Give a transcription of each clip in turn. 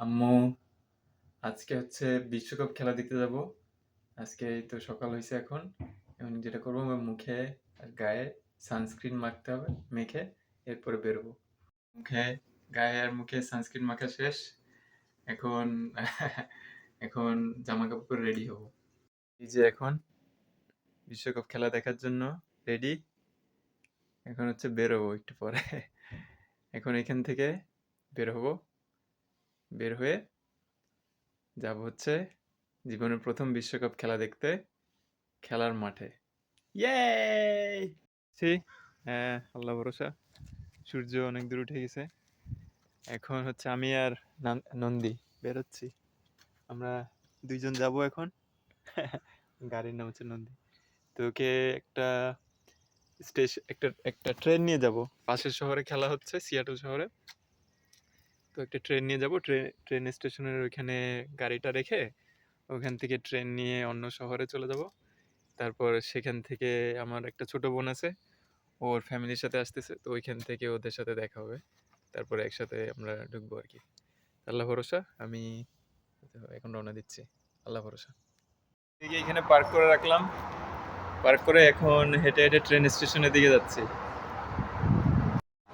আম্মু আজকে হচ্ছে বিশ্বকাপ খেলা দেখতে যাব। আজকে এই তো সকাল হইছে এখন। এখন যেটা করবো আমার মুখে আর গায়ে সানস্ক্রিন মাখতে হবে মেখে এরপরে বেরোবো। মুখে গায়ে আর মুখে সানস্ক্রিন মাখা শেষ। এখন এখন জামা কাপড় পরে রেডি হব। এই যে এখন বিশ্বকাপ খেলা দেখার জন্য রেডি। এখন হচ্ছে বেরোবো একটু পরে। এখন এখান থেকে বের হবো। বের হয়ে যাব হচ্ছে জীবনের প্রথম বিশ্বকাপ খেলা দেখতে খেলার মাঠে। ইয়েই! হ্যাঁ, আল্লাহ ভরসা। সূর্য অনেক দূর উঠে গেছে। এখন হচ্ছে আমি আর নন্দী বেরোচ্ছি। আমরা ২ জন যাবো এখন। গাড়ির নাম হচ্ছে নন্দী। তো ওকে একটা একটা একটা ট্রেন নিয়ে যাবো। পাশের শহরে খেলা হচ্ছে, সিয়াটল শহরে। তো একটা ট্রেন নিয়ে যাবো। ট্রেন স্টেশনের ওইখানে গাড়িটা রেখে ওখান থেকে ট্রেন নিয়ে অন্য শহরে চলে যাব। তারপর সেখান থেকে আমার একটা ছোট বোন আছে। ওর ফ্যামিলির সাথে আসতেছে। তো ওইখান থেকে ওদের সাথে দেখা হবে। তারপরে একসাথে আমরা ঢুকবো আরকি। আল্লাহ ভরসা। আমি এখন রওনা দিচ্ছি। আল্লাহ ভরসা। এদিকে এখানে পার্ক করে রাখলাম। পার্ক করে এখন হেঁটে, হেঁটে ট্রেন স্টেশনের দিকে যাচ্ছি।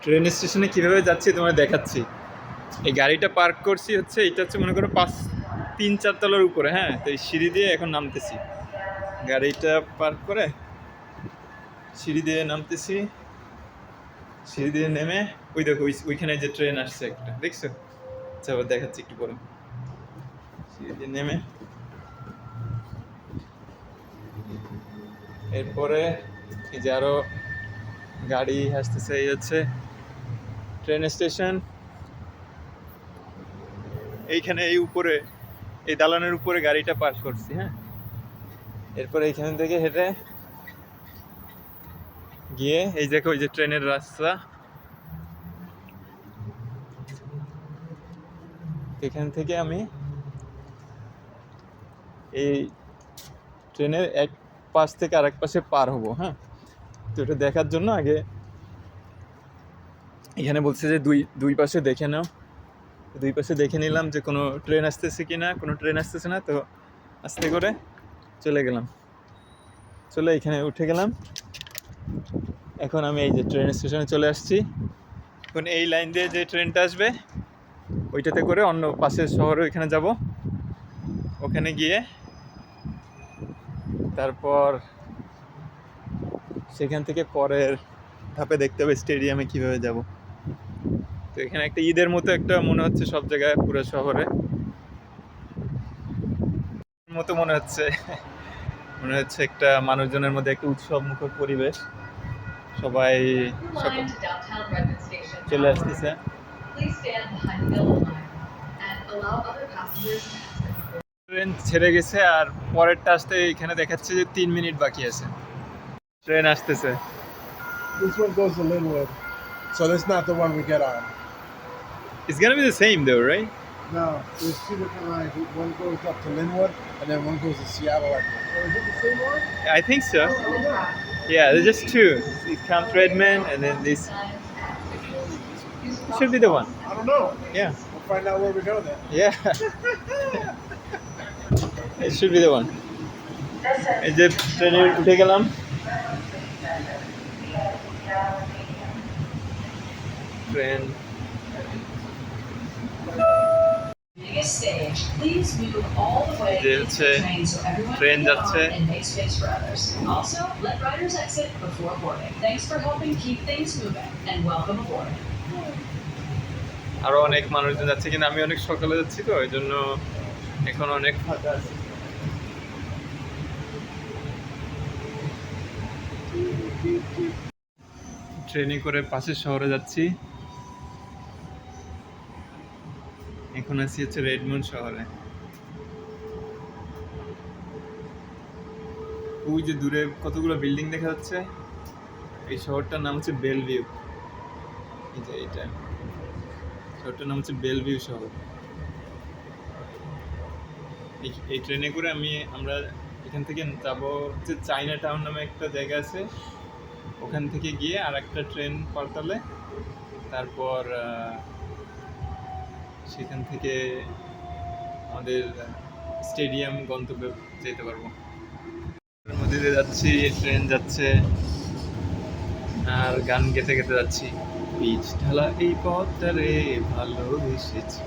ট্রেন স্টেশনে কিভাবে যাচ্ছি তোমায় দেখাচ্ছি। এই গাড়িটা পার্ক করছি হচ্ছে এটা হচ্ছে মনে করো ৩-৪ তলার উপরে, হ্যাঁ? তো এই সিঁড়ি দিয়ে এখন নামতেছি। গাড়িটা পার্ক করে সিঁড়ি দিয়ে নামতেছি। সিঁড়ি দিয়ে নেমে ওই দেখো ওইখানে যে ট্রেন আসছে একটা, দেখছো? আচ্ছা আবার দেখাচ্ছি একটু পরে। সিঁড়ি দিয়ে নেমে এরপরে এই যে আরো গাড়ি আসতেছে। এই হচ্ছে ট্রেন স্টেশন। এইখানে এই উপরে এই দালানের উপরে গাড়িটা পার্ক করছি, হ্যাঁ? এরপরে এইখান থেকে হেঁটে গিয়ে এই দেখো ওই যে ট্রেনের রাস্তা। এখান থেকে আমি এই ট্রেনের এক পাশ থেকে আরেক পাশে পার হব, হ্যাঁ? তো এটা দেখার জন্য আগে এখানে বলছে যে দুই পাশে দেখে নাও। দুই পাশে দেখে নিলাম যে কোনো ট্রেন আসতেছে কিনা। কোনো ট্রেন আসতেছে না, তো আস্তে করে চলে গেলাম। চলে এখানে উঠে গেলাম। এখন আমি এই যে ট্রেন স্টেশনে চলে আসছি। এখন এই লাইন দিয়ে যে ট্রেনটা আসবে ওইটাতে করে অন্য পাশের শহরে ওইখানে যাব। ওখানে গিয়ে তারপর সেখান থেকে পরের ধাপে দেখতে হবে স্টেডিয়ামে কিভাবে যাব। তো এখানে একটা ঈদের মতো একটা মনে হচ্ছে সব জায়গায় পুরো শহরে মতো মনে হচ্ছে। মনে হচ্ছে একটা মানুষজনের মধ্যে একটা উৎসব মুখর পরিবেশ। সবাই চলে আসতেছে। ট্রেন ছেড়ে গেছে আর পরেরটা আসতে এখানে দেখাচ্ছে যে ৩ মিনিট বাকি আছে। ট্রেন আসতেছে। This one goes to Linwood, so that's not the one we get on. It's gonna be the same though, right? No, there's two different lines. One goes up to Linwood, and then one goes to Seattle. Or is it the same one? I think so. Yeah, there's just two. It comes Redmond and then this. It should be the one. I don't know. Yeah. We'll find out where we go then. Yeah. It should be the one. এই যে ট্রেনে উঠে গেলাম। Train যে হচ্ছে train যাচ্ছে। আরো অনেক মানুষজন যাচ্ছে, কিন্তু আমি অনেক সকালে যাচ্ছি তো এই জন্য এখন অনেক ফাঁকা আছে। ট্রেনে করে পাশের শহরে যাচ্ছি। এখন আছি হচ্ছে রেডমন্ড শহরে। ওই যে দূরে কতগুলো বিল্ডিং দেখা যাচ্ছে, এই শহরটার নাম হচ্ছে বেলভিউ। এই যে এইটা শহরটার নাম হচ্ছে বেলভিউ শহর। এই ট্রেনে করে আমরা এখান থেকে যাবো হচ্ছে চাইনা টাউন নামে একটা জায়গা আছে। ওখান থেকে গিয়ে আর একটা ট্রেন পাল্টালে তারপর সেখান থেকে আমাদের স্টেডিয়াম গন্তব্যে যেতে পারবো। এর মধ্যে দিয়ে যাচ্ছি, ট্রেন যাচ্ছে আর গান গেতে গেতে যাচ্ছি। পিচ ঢালা এই পথটারে ভালোবেসেছি,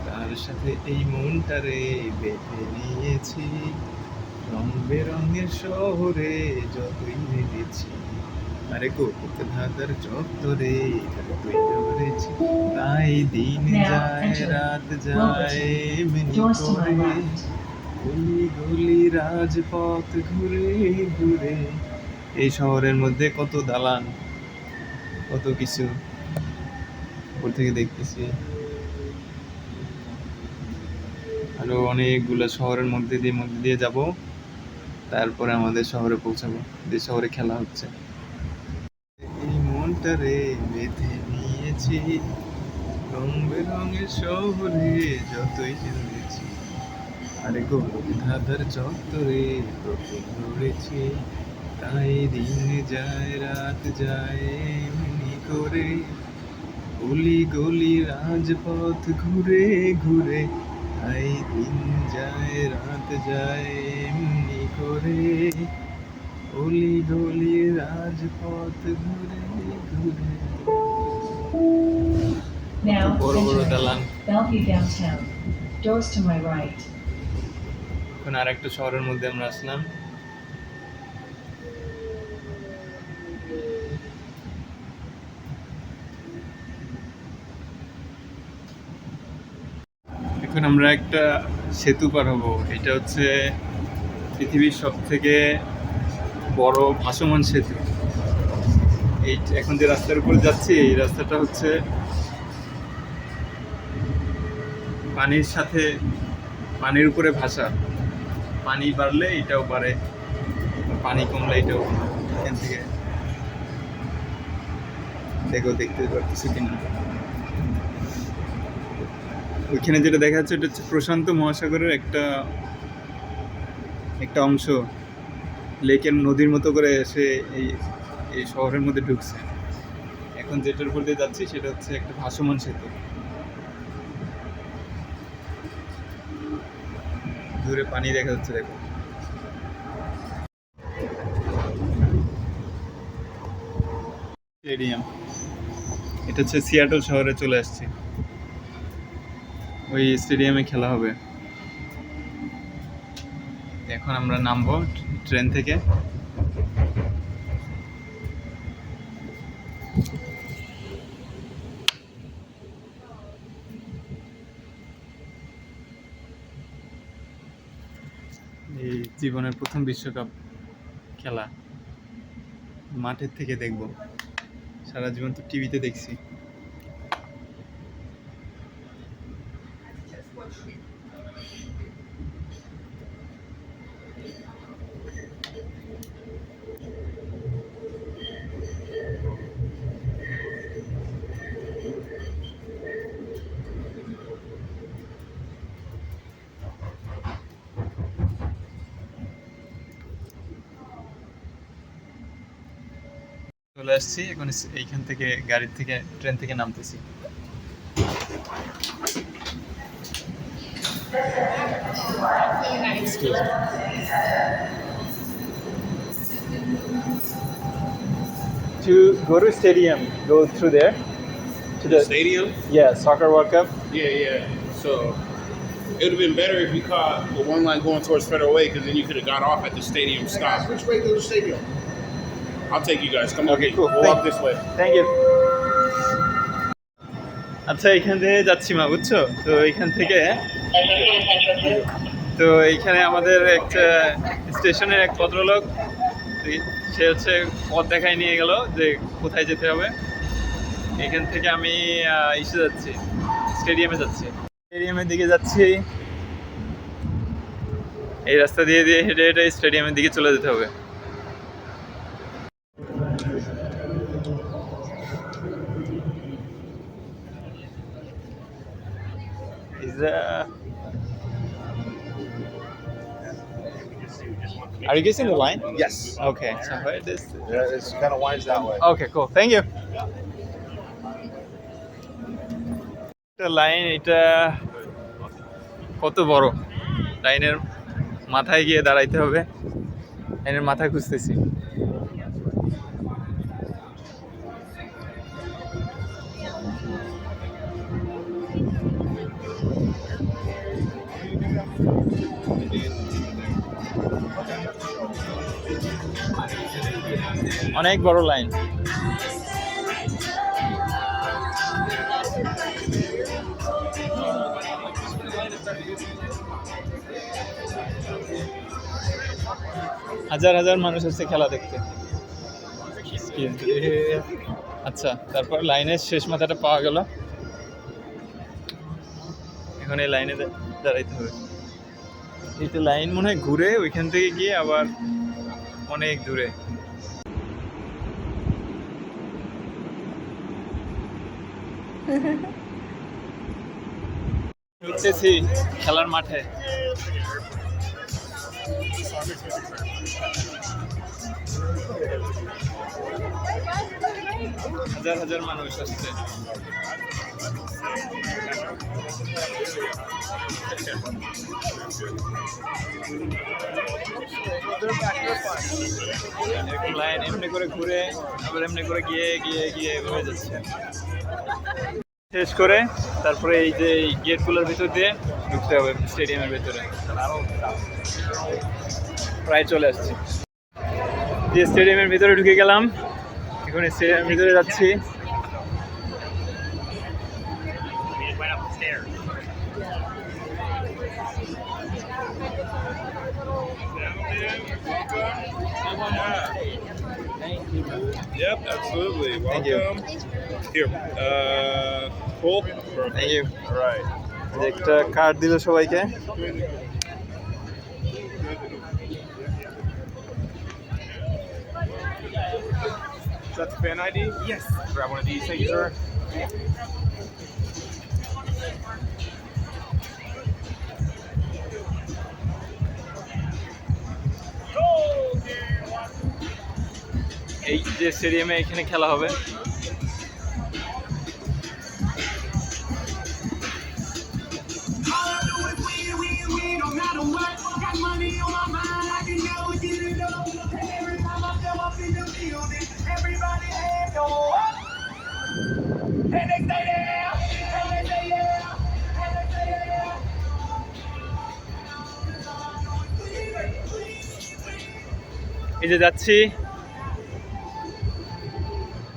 তার সাথে এই মনটারে বেঁধে নিয়েছি, রং বেরঙের শহরে যতই নেমেছি, আরে কোথাতে ধাঁধার চত্বরে যতই ধরেছি, তাই দিন যায় রাত যায় এমনি করে, গলি গলি রাজপথ ঘুরে ঘুরে। এই শহরের মধ্যে কত দালান, কত কিছু উপর থেকে দেখতেছি। আরো অনেকগুলো শহরের মধ্যে দিয়ে যাব, তারপরে আমাদের শহরে পৌঁছাবো, যে শহরে খেলা হচ্ছে। এই মনটারে বেঁধে নিয়েছি, রং বেরঙের শহরে যতই জেনেছি, আরে গলি ধাঁধার চত্বরে তোকে ধরেছি, তাই দিন যায় রাত যায় এমনি করে, গলি গলি রাজপথ ঘুরে ঘুরে, তাই দিন যায় রাত যায় এমনি করে, গলি গলি রাজপথ ঘুরে ঘুরে। Now বড় বড় entering দালান। Bellevue downtown. Doors to my right. এখন আর একটা শহরের মধ্যে আমরা আসলাম। এখন আমরা একটা সেতু পার হবো। এটা হচ্ছে পৃথিবীর সব থেকে বড় ভাসমান সেতু। এই এখন যে রাস্তার উপরে যাচ্ছি, এই রাস্তাটা হচ্ছে পানির সাথে, পানির উপরে ভাসা। পানি বাড়লে এটাও বাড়ে, পানি কমলে এটাও কমে। এখান থেকে দেখতে পারতেছি কিনা। ওইখানে যেটা দেখা যাচ্ছে এটা হচ্ছে প্রশান্ত মহাসাগরের একটা অংশ, লেকের নদীর মতো করে এসে এই শহরের মধ্যে ঢুকছে। এখন যেটার উপর দিয়ে যাচ্ছি সেটা হচ্ছে একটা ভাসমান সেতু। দূরে পানি দেখা যাচ্ছে, দেখো। স্টেডিয়াম, এটা হচ্ছে সিয়াটল শহরে চলে আসছে। ওই স্টেডিয়ামে খেলা হবে। এখন আমরা নামবো ট্রেন থেকে। এই জীবনের প্রথম বিশ্বকাপ খেলা মাঠের থেকে দেখব। সারা জীবন তো টিভিতে দেখছি। চলে আসছি এখন, এইখান থেকে গাড়ির থেকে ট্রেন থেকে নামতেছি। To go to stadium, go through there to the Stadium? yeah, soccer World Cup. Yeah. So it would have been better if you caught the one line going towards Federal Way, because then you could have got off at the stadium stop. Which way to the stadium? I'll take you guys. Come on, Okay, cool. We'll walk this way. Thank you. আচ্ছা, এখান থেকে যাচ্ছি মা, বুঝছো তো? এইখান থেকে তো এইখানে আমাদের একটা স্টেশনের এক ভদ্রলোক, সে হচ্ছে পথ দেখায় নিয়ে গেল যে কোথায় যেতে হবে। এখান থেকে আমি ইসে যাচ্ছি, স্টেডিয়ামে যাচ্ছি। স্টেডিয়ামের দিকে যাচ্ছি, এই রাস্তা দিয়ে হেঁটে হেঁটে স্টেডিয়ামের দিকে চলে যেতে হবে। Are you guessing the line? Yes. Okay. So where this? Yeah, it's kind of winds that way. Okay, cool. Thank you. একটা লাইন, এটা কত বড়! লাইনের মাথায় গিয়ে দাঁড়াইতে হবে। লাইনের মাথায় খুঁজতেছি। অনেক বড় লাইন। হাজার হাজার মানুষ আসছে খেলা দেখতে। আচ্ছা, তারপর লাইনের শেষ মাথাটা পাওয়া গেল। এখন এই লাইনে দাঁড়াইতে হবে। এইটা লাইন মনে হয় ঘুরে ওইখান থেকে গিয়ে আবার অনেক দূরে। ঢুকতেছি খেলার মাঠে। হাজার হাজার মানুষ আসছে। এরকম লাইন এমনি করে ঘুরে আবার এমনি করে গিয়ে গিয়ে গিয়ে এভাবে যাচ্ছে। শেষ করে তারপরে এই যে গেটগুলোর ভিতর দিয়ে ঢুকতে হবে স্টেডিয়ামের ভেতরে। প্রায় চলে আসছি। যে স্টেডিয়ামের ভিতরে ঢুকে গেলাম, এখন স্টেডিয়ামের ভিতরে যাচ্ছি। Yep, absolutely. Thank you. Welcome. Here. Full? Thank you. All right. একটা কার্ড দিল সবাইকে। Is that the fan ID? Yes. Grab one of these. Thank you, sir. এই যে স্টেডিয়ামে এখানে খেলা হবে। এই যে যাচ্ছি,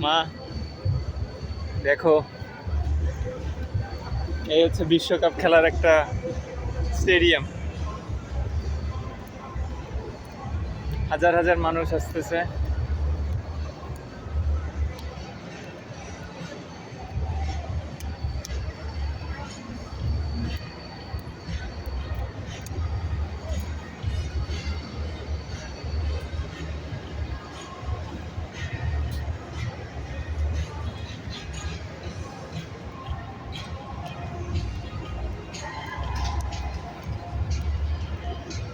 মা দেখো, এই হচ্ছে বিশ্বকাপ খেলার একটা স্টেডিয়াম। হাজার হাজার মানুষ আসতেছে।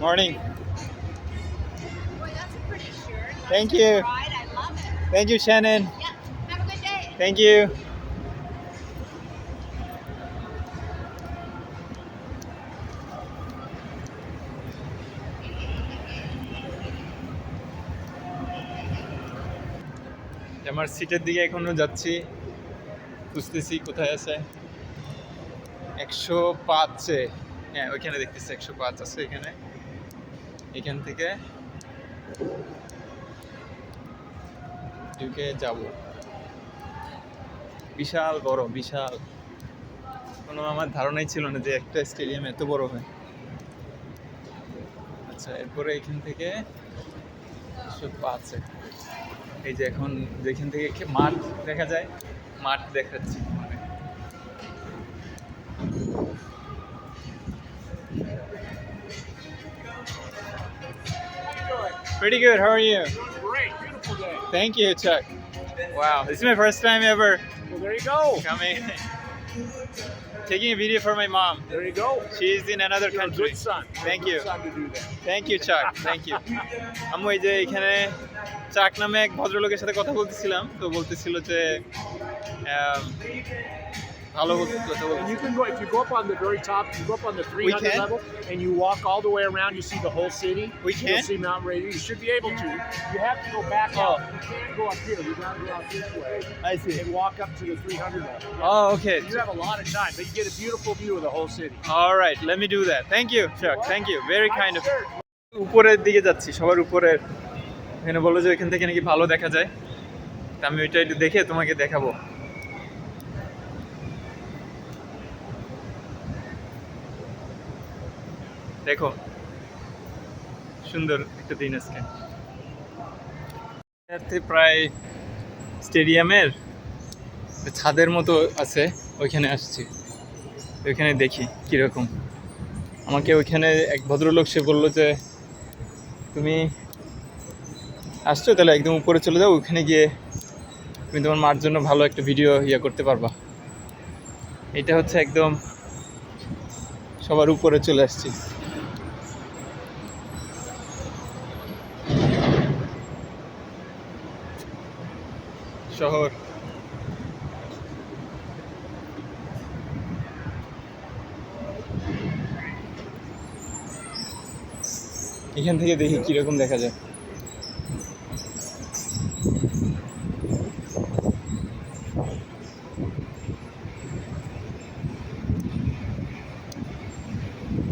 Morning. Boy, that's a pretty shirt. Thank you. Right, I love it. Thank you, Shannon. Yep. Have a good day. Thank you. আমার সিটের দিকে এখনো যাচ্ছি, খুঁজতেছি কোথায় আছে। 105-এ, হ্যাঁ ওইখানে দেখতেছি 105 আছে এখানে। এখান থেকে ঢুকে যাব। বিশাল বড়, বিশাল। কোনো আমার ধারণাই ছিল না যে একটা স্টেডিয়াম এত বড় হয়। আচ্ছা, এরপরে এখান থেকে 105-এ এই যে এখন যেখান থেকে মাঠ দেখা যায়, মাঠ দেখাচ্ছি। Pretty good. How are you? Great. Beautiful day. Thank you, Chuck. Wow, this is my first time ever Well, there you go. coming. Taking a video for my mom. There you go. She's in another You're a country. good son. Thank You're a you. good son to do that. Thank you, Chuck. Thank you. আমি ওই যে এখানে চাক নামে এক ভদ্রলোকের সাথে কথা বলতেছিলাম, তো বলতেছিল যে ভালো কথা And বলছো। you can go, if you go up on the very top, you go up on the 300 can? level, and you walk all the way around, you see the whole city. We You'll can? see Mount Rainier. You should be able to. You have to go back Oh. out. You can't go up here. You gotta go out this way I see. and walk up to the 300 level. Oh, okay. You have a lot of time, but you get a beautiful view of the whole city. All right, let me do that. Thank you, Chuck. Thank you. Very kind of. উপরের দিকে যাচ্ছি, সবার উপরের। এখানে বললো যে এখান থেকে নাকি ভালো দেখা যায়। তা আমি ওইটা একটু দেখে তোমাকে দেখাবো। দেখো, সুন্দর একটা দিন আজকে। প্রায় স্টেডিয়ামের ছাদের মতো আছে, ওইখানে আসছি। ওইখানে দেখি কীরকম। আমাকে ওইখানে এক ভদ্রলোক সে বললো যে তুমি আসছো তাহলে একদম উপরে চলে যাও, ওখানে গিয়ে তুমি তোমার মার জন্য ভালো একটা ভিডিও করতে পারবা। এটা হচ্ছে একদম সবার উপরে চলে আসছি। শহর এখান থেকে দেখি কিরকম দেখা যায়।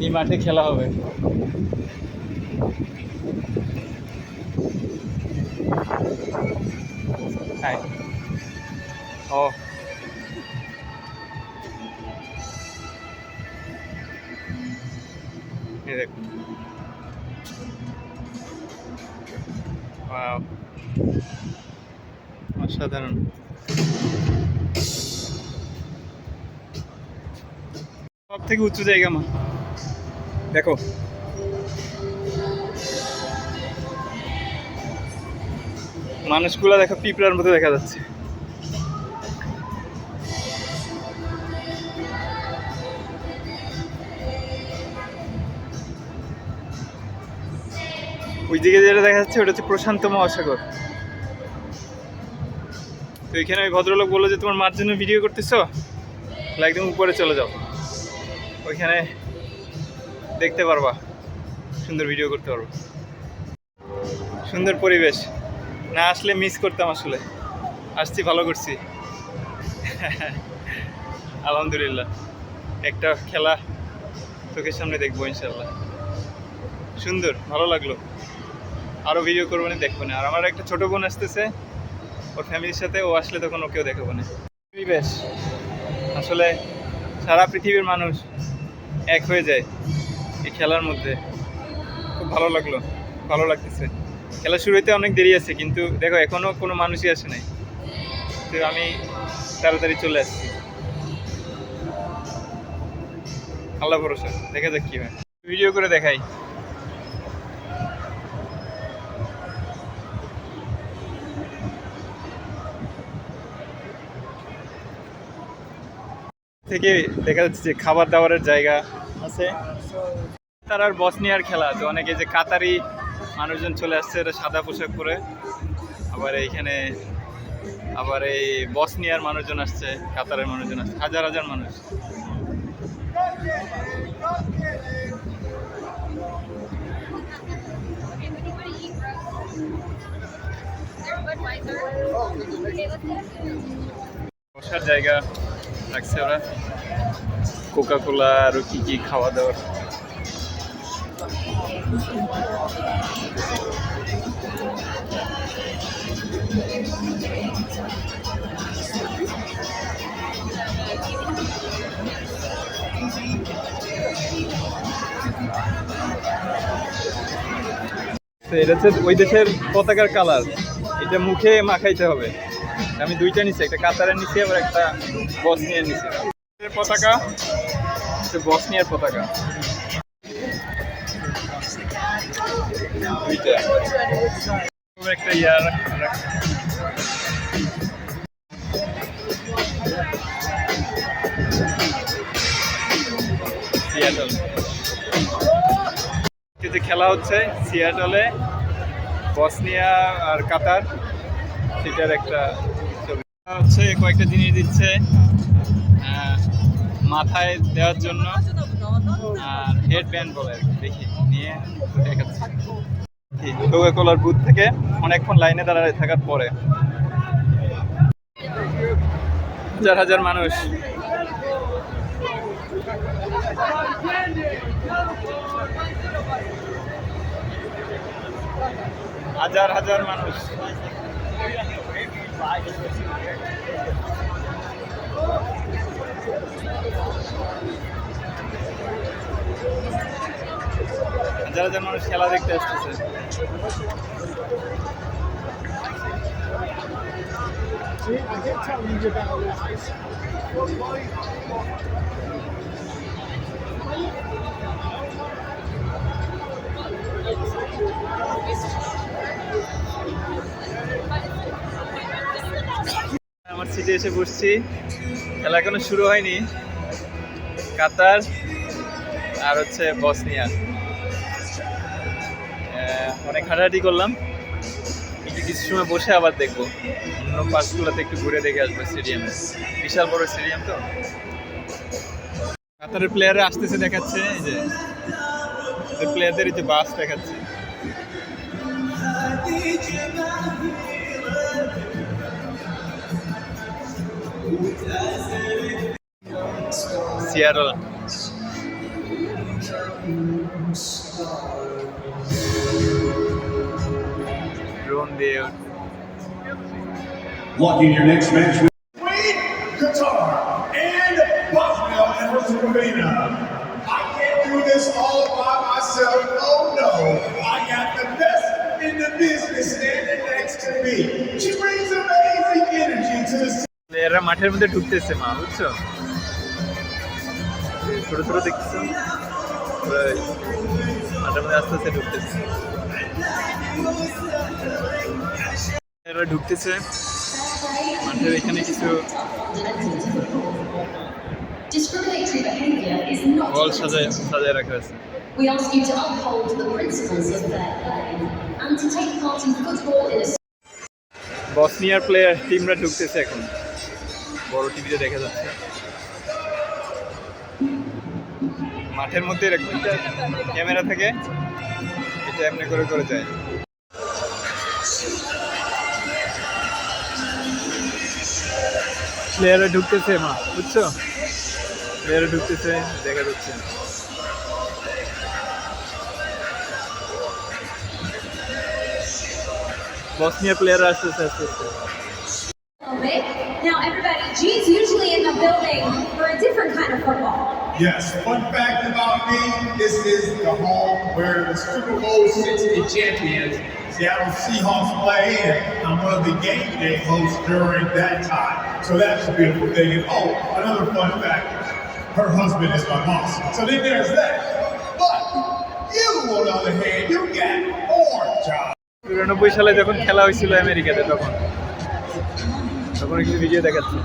এই মাঠে খেলা হবে। হাই ও এই দেখ, ওয়াও, অসাধারণ। সব থেকে উঁচু জায়গা মা, দেখো মানুষগুলা, দেখো পিঁপড়ার মতো দেখা যাচ্ছে। ওই দিকে যেটা দেখা যাচ্ছে ওটা হচ্ছে প্রশান্ত মহাসাগর। তো এখানে ওই ভদ্রলোক বললো যে তোমার মার জন্য ভিডিও করতেছো, তাহলে একদম উপরে চলে যাও, ওইখানে দেখতে পারবা, সুন্দর ভিডিও করতে পারবো। সুন্দর পরিবেশ, না আসলে মিস করতাম আসলে। আসছি, ভালো করছি। আলহামদুলিল্লাহ, একটা খেলা চোখের সামনে দেখবো ইনশাল্লাহ। সুন্দর, ভালো লাগলো। আরও ভিডিও করবো না, দেখবো না। আর আমার একটা ছোটো বোন আসতেছে ওর ফ্যামিলির সাথে, ও আসলে তখন ওকেও দেখাবো না। পরিবেশ আসলে সারা পৃথিবীর মানুষ এক হয়ে যায় এই খেলার মধ্যে। খুব ভালো লাগলো, ভালো লাগতেছে। খেলা শুরু হইতে অনেক দেরি আছে, কিন্তু দেখো এখনও কোনো মানুষই আসে নাই। তো আমি তাড়াতাড়ি চলে আসছি। আল্লাহ ভরসা, দেখা যাক কি হয়। ভিডিও করে দেখাই। থেকে দেখা যাচ্ছে যে খাবার দাবারের জায়গা আছে। তার আর বসনিয়ার খেলা, তো অনেকে যে কাতারি মানুষজন চলে আসছে, এটা সাদা পোশাক পরে। আবার এইখানে আবার এই বসনিয়ার মানুষজন আসছে, কাতারের মানুষজন আসছে, হাজার হাজার মানুষ। বসার জায়গা রাখছে ওরা, কোকা কোলা আরো কি কি খাওয়া দাওয়ার। এটা হচ্ছে ওই দেশের পতাকার কালার, এটা মুখে মাখাইতে হবে। আমি দুইটা নিচ্ছি, একটা কাতারের নিচ্ছি, আবার একটা বসনিয়ার নিচ্ছি। পতাকা, বসনিয়ার পতাকা দুইটা। একটা ইয়ার সিয়াটল, যে খেলা হচ্ছে সিয়াটলে, বসনিয়া আর কাতার, সেটার একটা হচ্ছে কয়েকটা জিনিস দিচ্ছে মাথায় দেওয়ার জন্য, আর হেড ব্যান্ড বলে আর কি। দেখি নিয়ে দেখাচ্ছি। কোকা-কোলার বুথ থেকে অনেকক্ষণ লাইনে দাঁড়ায় থাকার পরে হাজার হাজার মানুষ, হাজার হাজার মানুষ। হাজার হাজার মানুষ খেলা দেখতে আসতেছে। See, I did tell you you're gonna lose this. আমার সিটে এসে বসছি। খেলা এখনো শুরু হয়নি। কাতার আর হচ্ছে বসনিয়া। অনেক হাঁটাহাঁটি করলাম, একটু কিছু সময় বসে আবার দেখবো। অন্য পার্কগুলোতে একটু ঘুরে দেখে আসবো স্টেডিয়ামে। বিশাল বড় স্টেডিয়াম তো। কাতারের প্লেয়াররা আসতেছে দেখাচ্ছে, এই যে প্লেয়ারদের এই যে বাস দেখাচ্ছে। সিয়াটল। ড্রোন দিয়ে Blocking your next match with Qatar and Bosnia and Herzegovina. I can't do this all by myself. Oh no, I got the best in the business standing next to me. She brings amazing energy to the প্লেয়াররা মাঠের মধ্যে ঢুকতেছে, মা বুঝছো? ছোট ছোট দেখছো, মাঠের মধ্যে আস্তে আস্তে ঢুকতেছে। এরা ঢুকতেছে মাঠের এখানে। কিছু Discriminatory behaviour is not বল সাজায় রাখা আছে। We ask you to uphold the principles of fair play and to take part in football in a বসনিয়ার প্লেয়ার টিমরা ঢুকতেছে এখন, বড় টিভিতে দেখা যাচ্ছে। মাঠের মধ্যে এরকম ক্যামেরা থাকে, এটা এমনি করে করে যায়। প্লেয়াররা ঢুকতেছে, মা বুঝছো? প্লেয়াররা ঢুকতেছে দেখা যাচ্ছে। বসনিয়া প্লেয়াররা আসতেছে আস্তে আস্তে। Now, everybody, G's usually in the building for a different kind of football. Yes, fun fact about me, this is the home where the Super Bowl 60 champions, Seattle Seahawks play, and I'm one of the game day hosts during that time. So that's a beautiful thing. And oh, another fun fact, her husband is my boss. So then there's that. But you, on the other hand, you got 4 jobs. 94 সালে যখন খেলা হয়েছিল আমেরিকাতে, তখন কিছু video দেখাচ্ছে।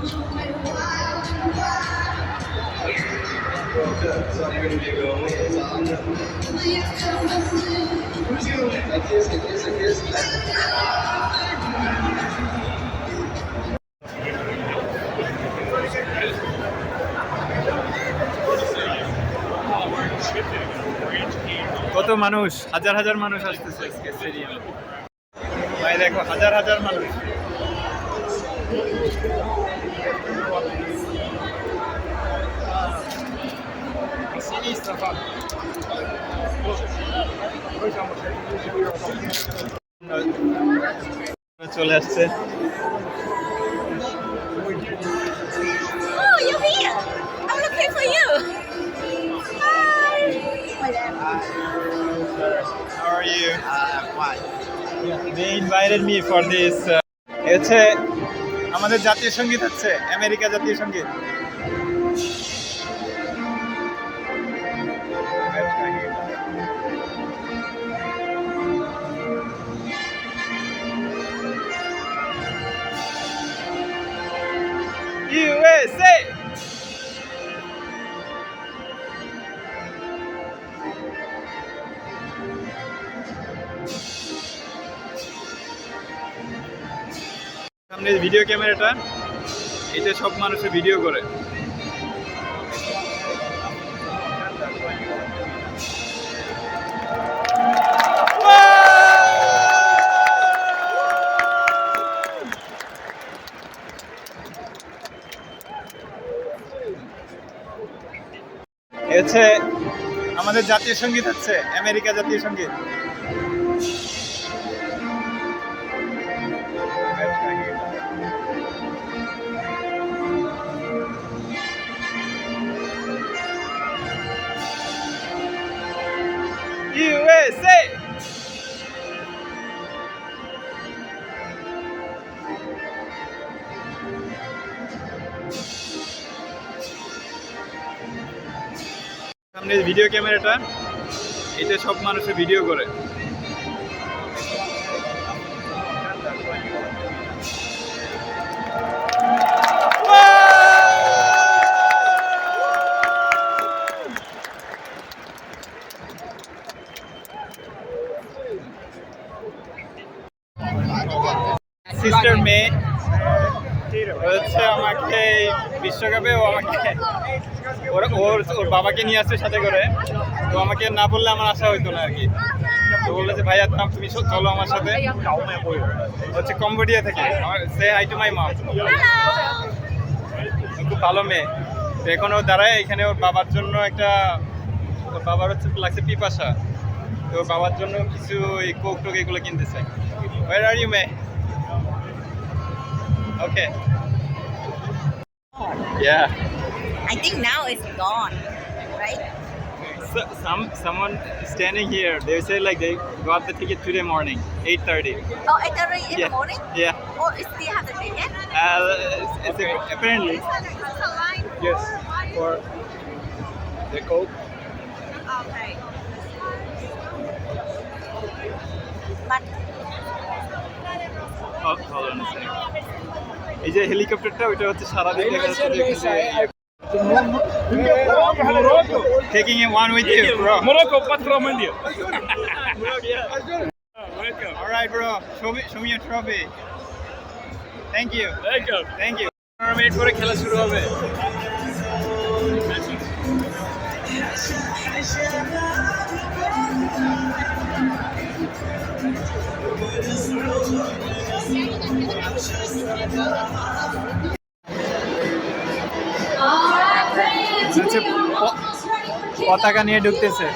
কত মানুষ, হাজার হাজার মানুষ আসতেছে আজকে স্টেডিয়ামে। ভাই দেখো, হাজার হাজার মানুষ। চলে আসছে। Oh, you're here. I'm looking for you. Hi. How are you? Fine. They invited me for this. হচ্ছে আমাদের জাতীয় সঙ্গীত হচ্ছে, আমেরিকা জাতীয় সঙ্গীত। USA! সামনে ভিডিও ক্যামেরাটা এটা সব মানুষের ভিডিও করে। হচ্ছে আমাদের জাতীয় সঙ্গীত হচ্ছে আমেরিকা জাতীয় সঙ্গীত। USA! সামনে ভিডিও ক্যামেরাটা, এটা সব মানুষের ভিডিও করে। সিস্টার মেয়ে হচ্ছে আমাকে বিশ্বকাপে ও আমাকে ওর বাবাকে নিয়ে আসছে সাথে করে, তো আমাকে না বললে আমার আশা হইতো না আর কি। তো বললো যে ভাইয়া তুমি চলো আমার সাথে, হচ্ছে কম্বোডিয়া থেকে। আমার সে হাই টু মাই মম। খুব ভালো মেয়ে। তো এখন ও দাঁড়ায় এখানে ওর বাবার জন্য একটা, ওর বাবার হচ্ছে লাগছে পিপাসা, তো ওর বাবার জন্য কিছু এই কোক টোক এগুলো কিনতেছে। Where are you, May? Okay. Yeah. I think now it's gone, right? So, someone standing here, they say like they got the ticket today morning, 8:30. Oh, 8:30 in the morning? Yeah. Oh, it still have the ticket? It's apparently. It's a line. Yes. For the Coke. Okay. But Hold on a second. এই যে হেলিকপ্টারটা, ওইটা হচ্ছে সারাদিন দেখা যাচ্ছে taking in one with you, bro. Morocco, Patromandia. All right, bro. Show me your trophy. Thank you. Thank you. 15 minute পরে খেলা শুরু হবে। হচ্ছে পতাকা নিয়ে ঢুকতেছে।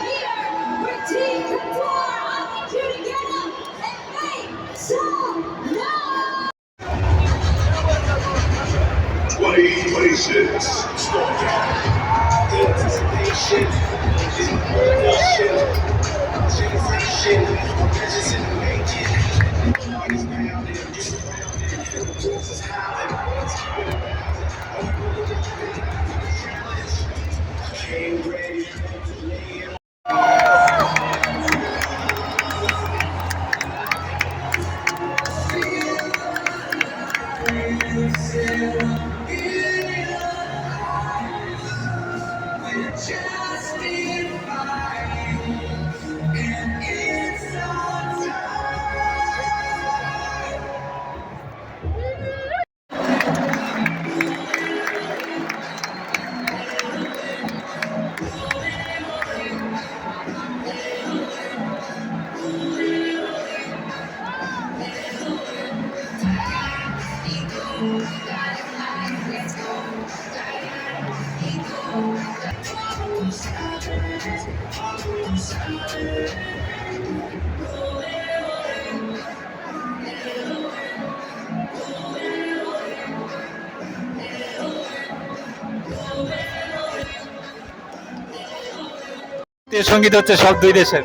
সঙ্গীত হচ্ছে সব দুই দেশের।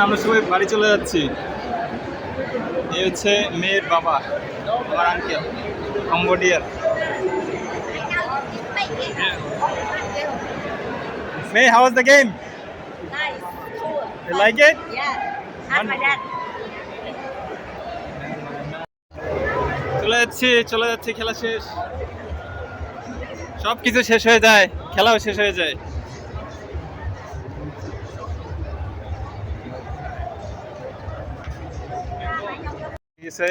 আমরা সবাই বাড়ি চলে যাচ্ছি। এই হচ্ছে মেয়ের বাবা, আমার আঙ্কেল, কম্বোডিয়ার। May, how was the game? Nice, cool. You like it? Yeah. Ask my dad. চলে যাচ্ছি, খেলা শেষ। সব কিছু শেষ হয়ে যায়, খেলাও শেষ হয়ে যায়। ঠিক আছে,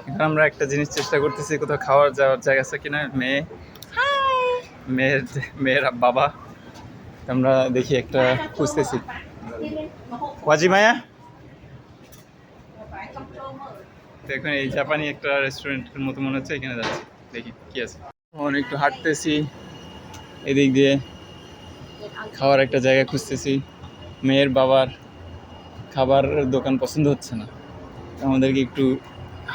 এখন আমরা একটা জিনিস চেষ্টা করতেছি, কোথাও খাওয়ার যাওয়ার জায়গা আছে কিনা। মেয়ের বাবা, আমরা দেখি একটা খুঁজতেছি। ওয়াজি মায়া, এখন এই জাপানি একটা রেস্টুরেন্টের মতো মনে হচ্ছে, এখানে যাচ্ছি, দেখি কি আছে। একটু হাঁটতেছি এদিক দিয়ে, খাওয়ার একটা জায়গা খুঁজতেছি। মেয়ের বাবার খাবার দোকান পছন্দ হচ্ছে না, আমাদেরকে একটু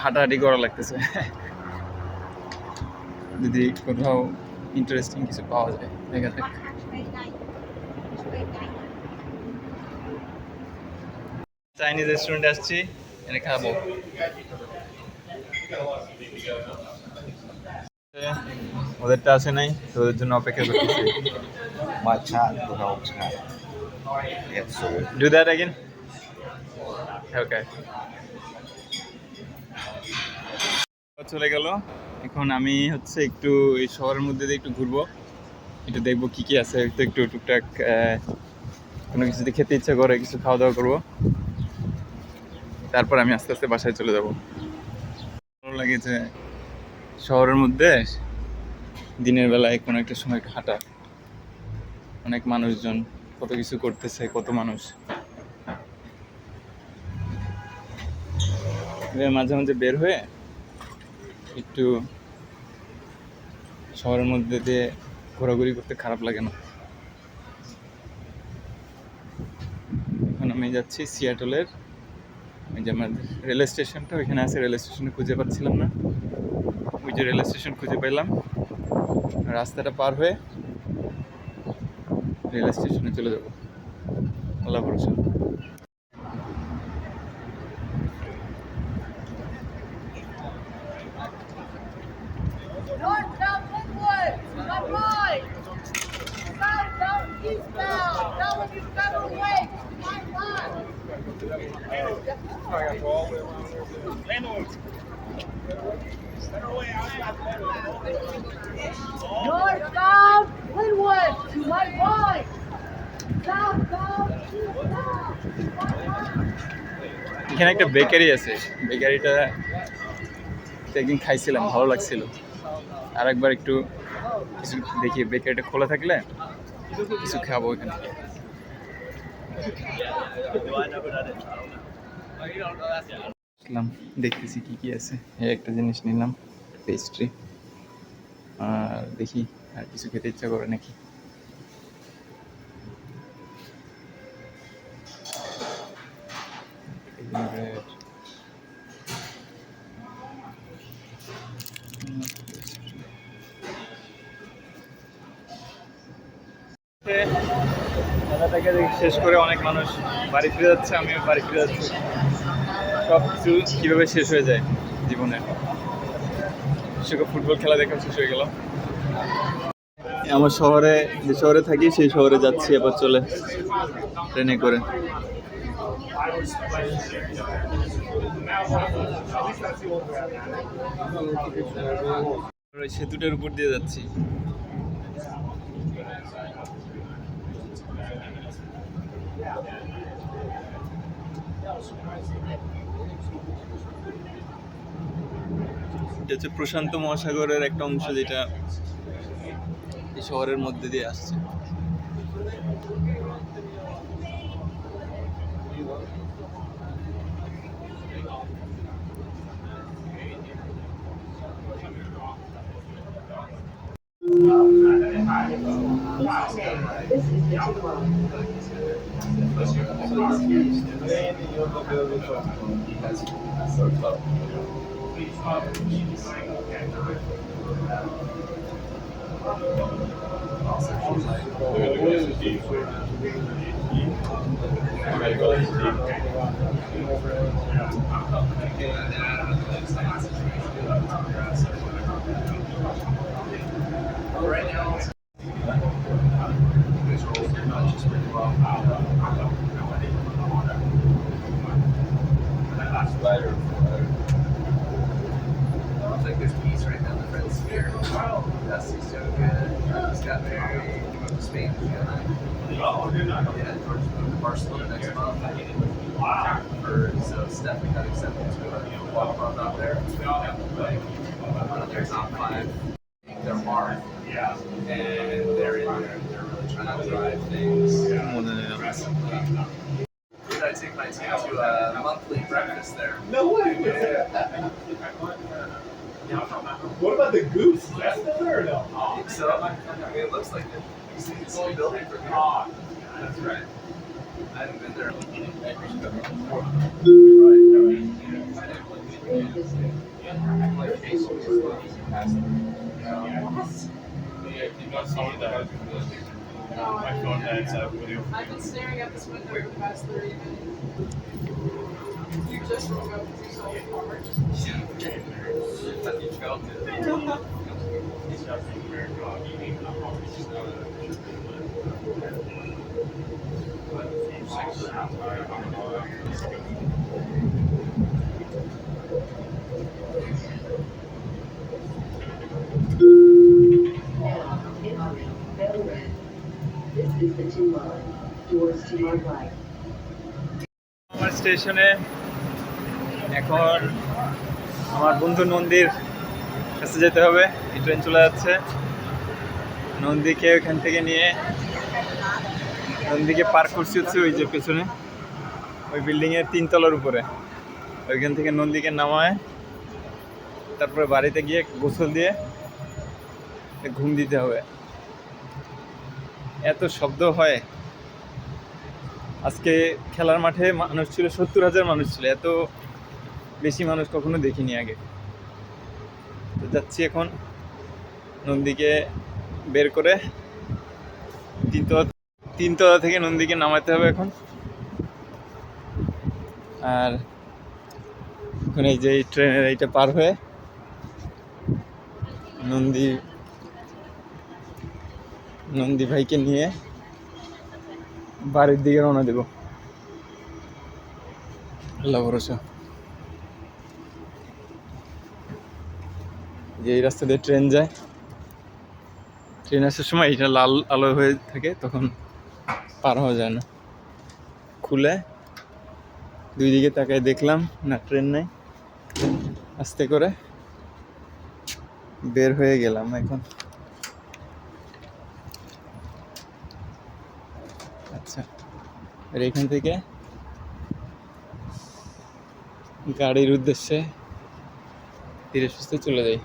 হাঁটাহাঁটি করা লাগতেছে, যদি কোথাও ইন্টারেস্টিং কিছু পাওয়া যায় দেখা যাক। চাইনিজ রেস্টুরেন্টে আসছি, এনে খাবো। ওদেরটা আসে নাই, তো ওদের জন্য অপেক্ষা করতেছি। Do that again? Okay. চলে গেল। এখন আমি হচ্ছে একটু এই শহরের মধ্যে দিয়ে একটু ঘুরবো, একটু দেখবো কি কি আছে, একটু টুকটাক কোনো কিছু যদি খেতে ইচ্ছা করে কিছু খাওয়া দাওয়া করবো, তারপর আমি আস্তে আস্তে বাসায় চলে যাব। ভালো লাগে যে শহরের মধ্যে দিনের বেলায় কোনো একটা সময় একটু হাঁটা, অনেক মানুষজন, কত কিছু করতেছে, কত মানুষ। মাঝে মাঝে বের হয়ে একটু শহরের মধ্যে দিয়ে ঘোরাঘুরি করতে খারাপ লাগে না। এখন আমি যাচ্ছি সিয়াটলের, ওই যে আমাদের রেল স্টেশনটা ওইখানে আছে, রেল স্টেশনে খুঁজে পাচ্ছিলাম না, ওই যে রেল স্টেশন খুঁজে পেলাম। রাস্তাটা পার হয়ে রেল স্টেশনে চলে যাব, আল্লাহ ভরসা। North, south, Linwood, my right. South, south, eastbound. That one you better wait. My left. North, south, Linwood, to my right. South, south, eastbound, to my right. এখানে একটা বেকারি আছে, বেকারিটা একদিন খাইছিলাম, ভালো লাগছিল। আর একবার একটু কিছু দেখি, বেকারিটা খোলা থাকলে কিছু খাবো এখানে। দেখতেছি কি কি আছে, এই একটা জিনিস নিলাম, পেস্ট্রি, আর দেখি আর কিছু খেতে ইচ্ছা করে নাকি। মেলাটাকে শেষ করে অনেক মানুষ বাড়ি ফিরে যাচ্ছে, আমিও বাড়ি ফিরে যাচ্ছি। সব কিছু কীভাবে শেষ হয়ে যায় জীবনে, বিশ্বকাপ ফুটবল খেলা দেখা শেষ হয়ে গেল। আমার শহরে, যে শহরে থাকি সেই শহরে যাচ্ছি এবার চলে ট্রেনে করে। ওই সেতুটার উপর দিয়ে যাচ্ছি। এটা হচ্ছে প্রশান্ত মহাসাগরের একটা অংশ, যেটা এই শহরের মধ্যে দিয়ে আসছে। Like there's peace right now in the Fred Sphere. Dusty's doing good. He's got married. He moved to Spain. Yeah, George moved to Barcelona next month. So Stefan got accepted to a walk club out there. One of their top 5. They're Mark. Yeah. And they're in there. They're really trying to drive things aggressively. Did I take my team to a monthly breakfast there? No way. What about the goose? That's still there or no? I think so. I mean, it looks like it's a new building for me. That's right. I haven't been there. I've been staring at this window for the past 30 minutes. You just woke up because you saw the car. This is the 2 line. Doors to my right. আমার স্টেশনে এখন আমার বন্ধু নন্দীর কাছে যেতে হবে। এই train চলে যাচ্ছে। নন্দীকে ওখান থেকে নিয়ে নন্দীকে পার্ক করছি হচ্ছে ওই যে পেছনে ওই বিল্ডিংয়ের 3 তলার উপরে। ওইখান থেকে নন্দীকে নামায় তারপরে বাড়িতে গিয়ে গোসল দিয়ে ঘুম দিতে হবে। এত শব্দ হয়। আজকে খেলার মাঠে মানুষ ছিল 70,000 মানুষ ছিল। এত বেশি মানুষ কখনো দেখিনি আগে। তো যাচ্ছি এখন নন্দীকে বের করে 3 তলা থেকে নন্দীকে নামাতে হবে এখন। আর এখন এই যে ট্রেনের এইটা পার হয়ে নন্দী ভাইকে নিয়ে বাড়ির দিকে রওনা দেব। আল্লাহ ভরসা। যে এই রাস্তা দিয়ে ট্রেন যায়, ট্রেন আসার সময় এটা লাল আলো হয়ে থাকে, তখন পার হওয়া যায় না। খুলে 2 দিকে তাকায় দেখলাম না ট্রেন নাই, আস্তে করে বের হয়ে গেলাম এখন। আচ্ছা, আর এখান থেকে গাড়ির উদ্দেশ্যে ধীরে সুস্থে চলে যাই।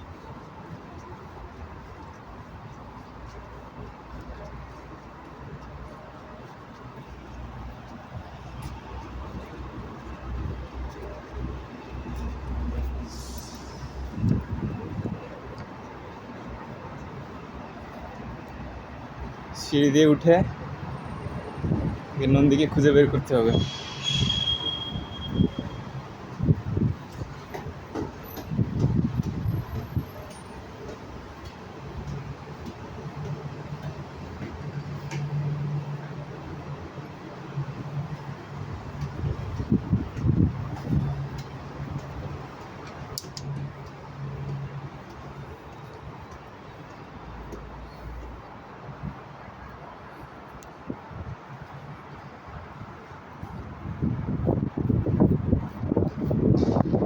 সিঁড়ি দিয়ে উঠে নন্দীকে খুঁজে বের করতে হবে।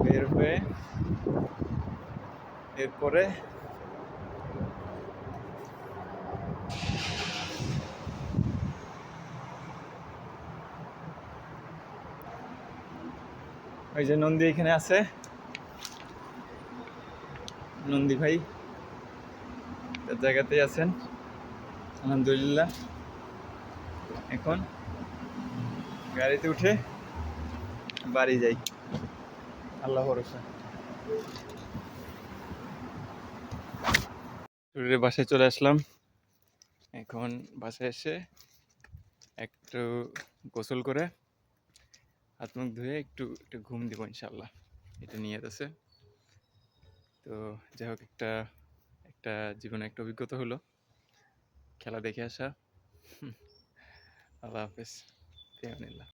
বের হয়ে এরপরে ওই যে নন্দী এখানে আছে, নন্দী ভাই তার জায়গাতেই আছেন আলহামদুলিল্লাহ। এখন গাড়িতে উঠে বাড়ি যাই, আল্লাহ ভরসা। বাসায় চলে আসলাম। এখন বাসায় এসে একটু গোসল করে হাত মুখ ধুয়ে একটু একটু ঘুম দিব ইনশাল্লাহ, এটা নিয়ত আছে। তো যাই হোক, একটা জীবনে একটা অভিজ্ঞতা হলো খেলা দেখে আসা। আল্লাহ হাফেজ, ফি আমানিল্লাহ।